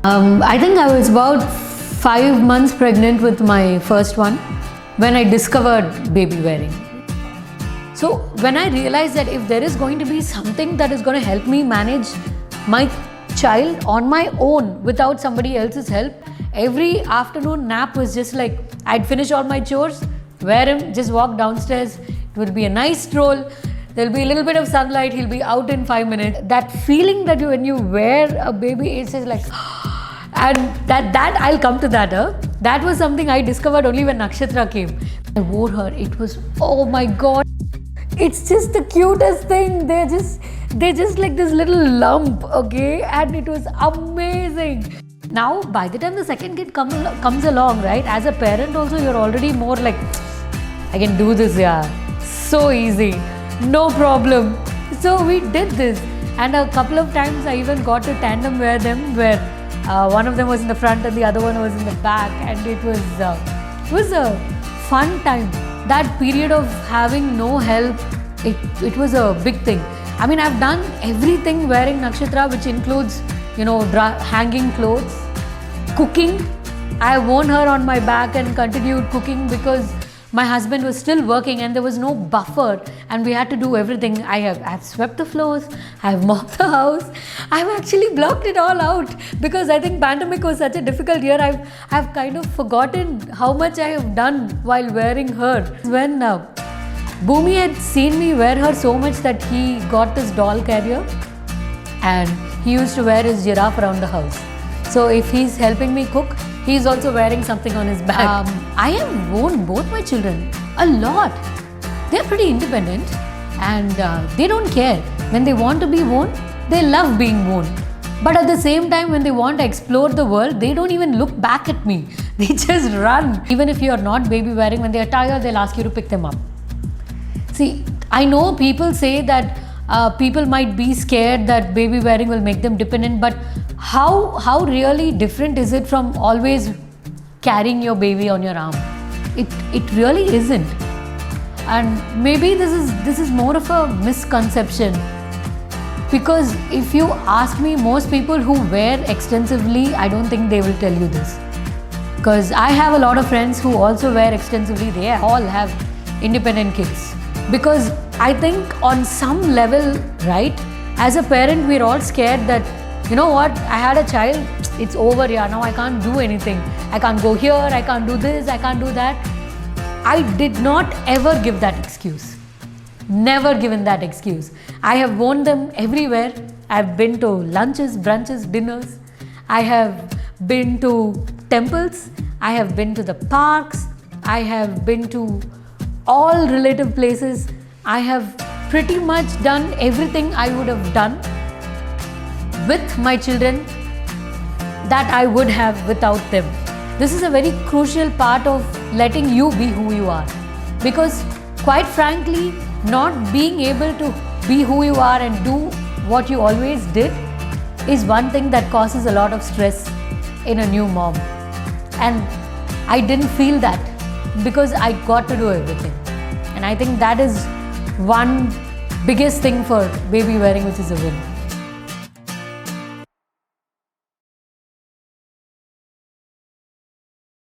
I think I was about 5 months pregnant with my first one when I discovered baby wearing. So when I realized that if there is going to be something that is going to help me manage my child on my own without somebody else's help, every afternoon nap was just like I'd finish all my chores, wear him, just walk downstairs. It would be a nice stroll. There'll be a little bit of sunlight. He'll be out in 5 minutes. That feeling that when you wear a baby, it's just like, and that I'll come to that. That was something I discovered only when Nakshatra came. I wore her. It was, oh my God. It's just the cutest thing. They're just like this little lump, okay? And it was amazing. Now, by the time the second kid comes along, right? As a parent also, you're already more like, I can do this, yeah. So easy. No problem. So we did this. And a couple of times I even got to tandem wear them where one of them was in the front and the other one was in the back. And it was a fun time. That period of having no help, it was a big thing. I mean, I've done everything wearing Nakshatra, which includes, hanging clothes, cooking. I have worn her on my back and continued cooking because my husband was still working and there was no buffer and we had to do everything. I have swept the floors, I have mopped the house, I've actually blocked it all out because I think pandemic was such a difficult year. I've kind of forgotten how much I have done while wearing her. When Bhumi had seen me wear her so much that he got this doll carrier and he used to wear his giraffe around the house. So if he's helping me cook, he's also wearing something on his back. I have worn both my children a lot. They're pretty independent and they don't care. When they want to be worn, they love being worn. But at the same time, when they want to explore the world, they don't even look back at me. They just run. Even if you're not baby wearing, when they're tired, they'll ask you to pick them up. See, I know people say that people might be scared that baby wearing will make them dependent, but how really different is it from always carrying your baby on your arm? It really isn't. And maybe this is more of a misconception, because if you ask me, most people who wear extensively, I don't think they will tell you this. Because I have a lot of friends who also wear extensively. They all have independent kids. Because I think on some level, right, as a parent, we're all scared that, you know what, I had a child, it's over here, now I can't do anything. I can't go here, I can't do this, I can't do that. I did not ever give that excuse. Never given that excuse. I have worn them everywhere. I've been to lunches, brunches, dinners. I have been to temples. I have been to the parks. I have been to all relative places. I have pretty much done everything I would have done with my children that I would have without them. This is a very crucial part of letting you be who you are. Because quite frankly, not being able to be who you are and do what you always did is one thing that causes a lot of stress in a new mom. And I didn't feel that because I got to do everything. And I think that is one biggest thing for baby wearing, which is a win.